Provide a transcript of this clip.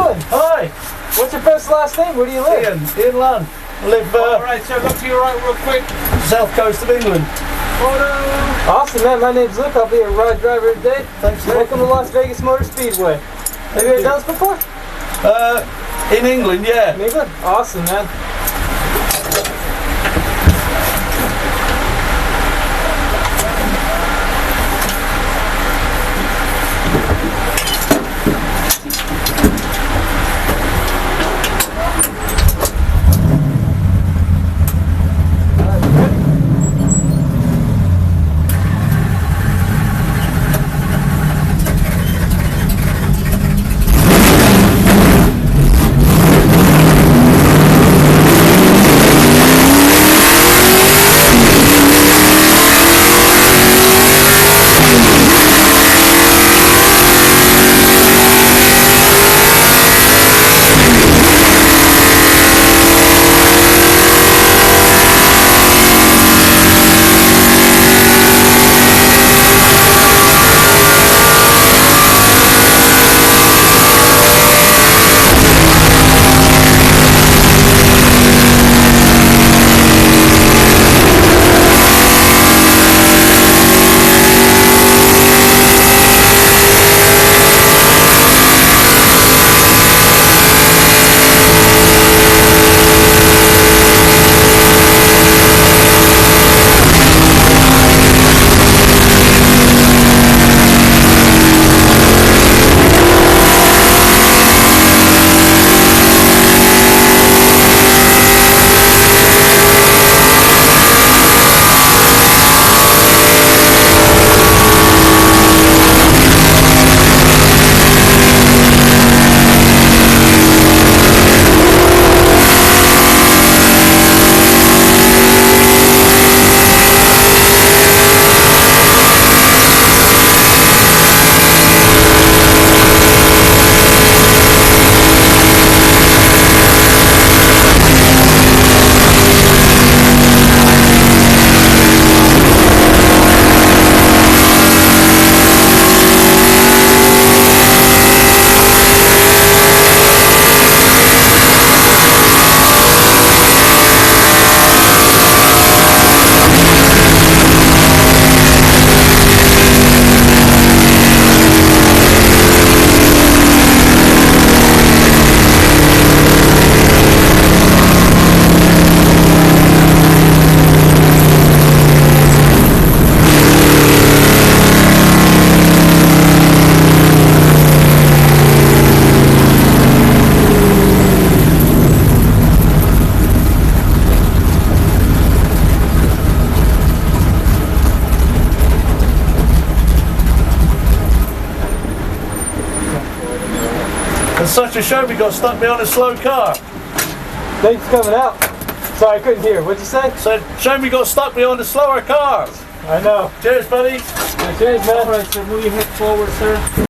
doing? Hi, What's your first and last name? Where do you live? Ian Lunn. I live Alright, so look to your right real quick. south coast of England. Photo. Awesome, man. My name's Luke. I'll be your ride driver today. Thanks, Nick. Welcome to Las Vegas Motor Speedway. Have you ever done this before? In England, yeah. In England? Awesome, man. And such a show we got stuck behind a slow car. Thanks for coming out. Sorry, I couldn't hear. What'd you say? So shame we got stuck behind a slower car. I know. Cheers, buddy. Cheers, man. Alright, so move your head forward, sir.